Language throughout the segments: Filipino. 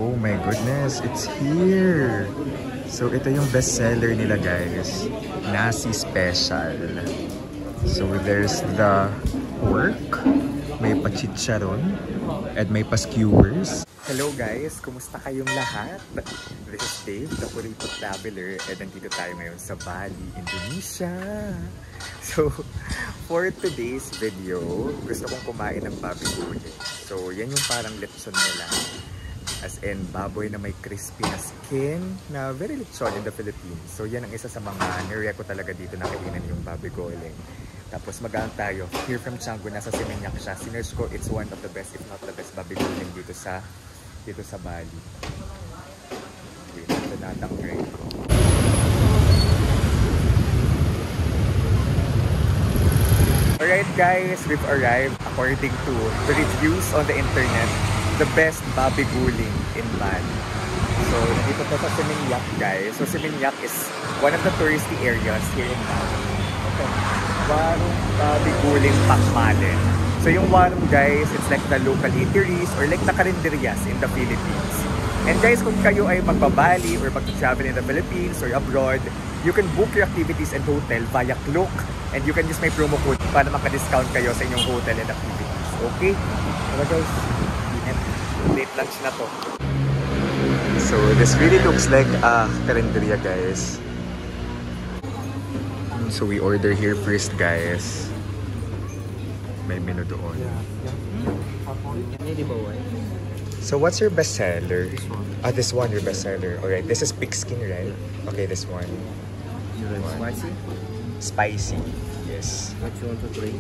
Oh my goodness, it's here! So ito yung best seller nila guys, Nasi Special. So there's the pork, may pachicharon, and may pa-skewers. Hello guys, kumusta kayong lahat? This is Dave, the Purito Traveler, and nandito tayo ngayon sa Bali, Indonesia. So, for today's video, gusto kong kumain ng baboy gulay. So, yan yung parang lechon nila. As in, baboy na may crispy na skin, na very lechon in the Philippines. So, yan ang isa sa mga nire ko talaga dito na kainan yung baboy gulay. Tapos magaan tayo. Here from Canggu, nasa Seminyak siya. Sinerge ko, it's one of the best, if not the best, baboy gulay dito sa Bali. Okay, ito natang try ko. Alright guys, we've arrived according to the reviews on the internet, the best baboy guling in Bali. So, dito po sa Seminyak guys. So, Seminyak is one of the touristy areas here in Bali. Okay. Warung baboy guling Pakmalen. So, yung warung guys, it's like the local eateries or like the karinderias in the Philippines. And guys, kung kayo ay magbabali or mag-travel in the Philippines or abroad, you can book your activities and hotel via Klook. And you can use my promo code para maka-discount kayo sa inyong hotel and activities. Okay? So guys, late lunch na to. So this really looks like a karinderya guys. So we order here first guys. May menu doon. So what's your best seller? This one your best seller. Alright, this is pig skin, right? Okay, this one. Spicy? Spicy, yes. What you want to try?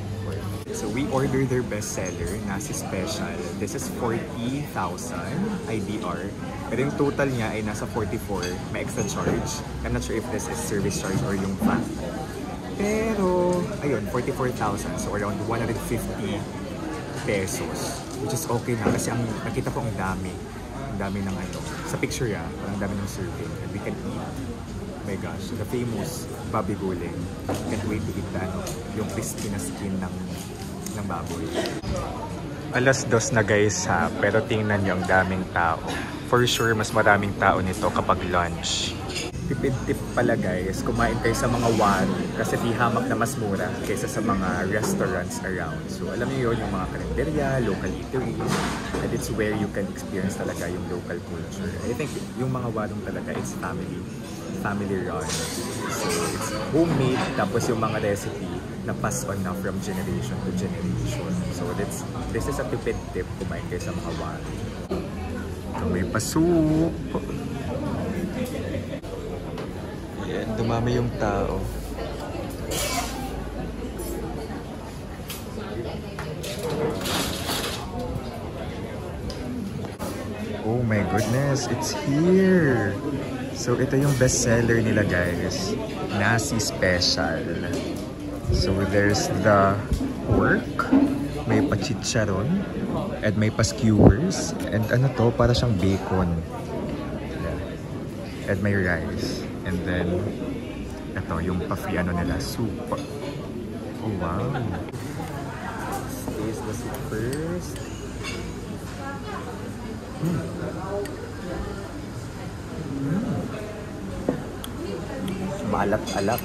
So we ordered their best seller, Nasi Special. This is 40,000 IDR. Pero yung total niya ay nasa 44, may extra charge. I'm not sure if this is service charge or yung VAT. Pero, ayun, 44,000. So around 150 pesos. Which is okay na kasi ang nakita ko ang dami. Ang dami ng ano. Sa picture ang dami ng serving. And we can eat. Oh my gosh, the famous baboy guling. Can't wait to eat the yung crispy na skin ng baboy. Alas 2 na guys ha, pero tingnan nyo ang daming tao. For sure, mas maraming tao nito kapag lunch. Tipid-tip pala guys, kumain kayo sa mga warung kasi di hamak na mas mura kaysa sa mga restaurants around. So alam niyo yun, yung mga karinderya, local eateries, and it's where you can experience talaga yung local culture. I think yung mga warung talaga, it's family run. So it's homemade, tapos yung mga recipe na pass on na from generation to generation. So this is a tipid-tip kumain kayo sa mga warung. So, may pasoup. Yan, dumami yung tao. Oh my goodness, it's here! So ito yung best seller nila guys, Nasi Special. So there's the pork, may pachicharon, and may pa-skewers, and ano to, para siyang bacon. Yeah. And may rice. And then, ito, yung pa-free ano nila, soup. Oh wow! Let's taste the soup first. Balat-alat.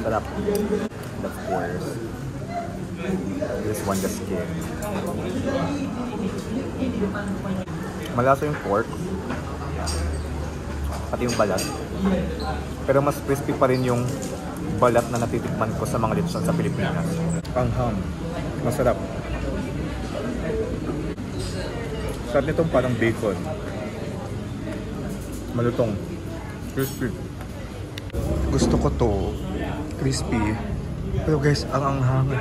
Sarap. And of course, this one, the skin. Malasa yung pork. Pati yung balat. Pero mas crispy pa rin yung balat na natitikman ko sa mga lechon sa Pilipinas. Anghang. Masarap. Sarap nitong parang bacon. Malutong. Crispy. Gusto ko to. Crispy. Pero guys, ang anghang.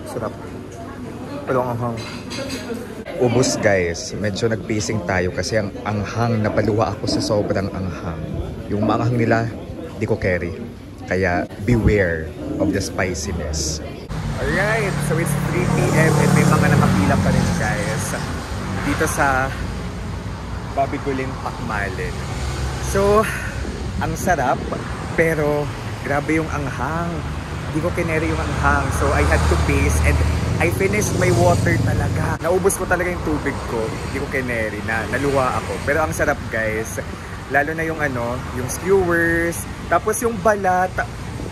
Sarap. Pero ang anghang. Ubus guys. Medyo nag-pacing tayo kasi ang anghang, napaluwa ako sa sobrang anghang. Yung maanghang nila, di ko carry. Kaya beware of the spiciness. Alright, so it's 3 PM and may mga nakapila pa rin guys dito sa baboy guling Pakmalen. So, ang sarap, pero grabe yung anghang. Hindi ko kineri yung anghang. So, I had to pace and I finished my water talaga. Naubos ko talaga yung tubig ko. Hindi ko kineri na naluwa ako. Pero ang sarap guys. Lalo na yung yung skewers. Tapos yung balat.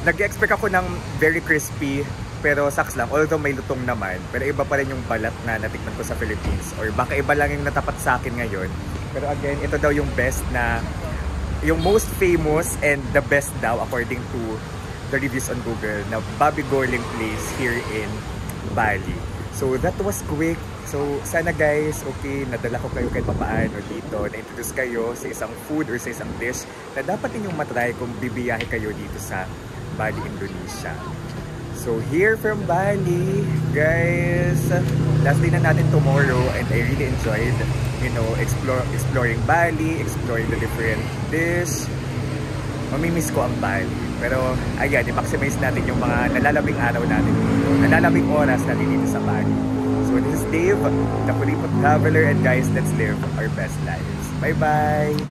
Nag-expect ako ng very crispy. Pero saks lang. Although may lutong naman. Pero iba pa rin yung balat na natikman ko sa Philippines. Or baka iba lang yung natapat sa akin ngayon. Pero again, ito daw yung best na yung most famous and the best daw according to the reviews on Google na Bobby Gorling place here in Bali. So that was quick. So sana guys, okay, nadala ko kayo kahit papaano dito. Na-introduce kayo sa isang food or sa isang dish na dapat ninyong matry kung bibiyahe kayo dito sa Bali, Indonesia. So here from Bali, guys, last day na natin tomorrow and I really enjoyed, you know, exploring Bali, exploring the different dish. Mamimiss ko ang Bali. Pero ayan, i-maximize natin yung mga nalalabing araw natin dito, nalalabing oras natin dito sa Bali. So this is Dave, the Kuripot Traveler, and guys, let's live our best lives. Bye-bye!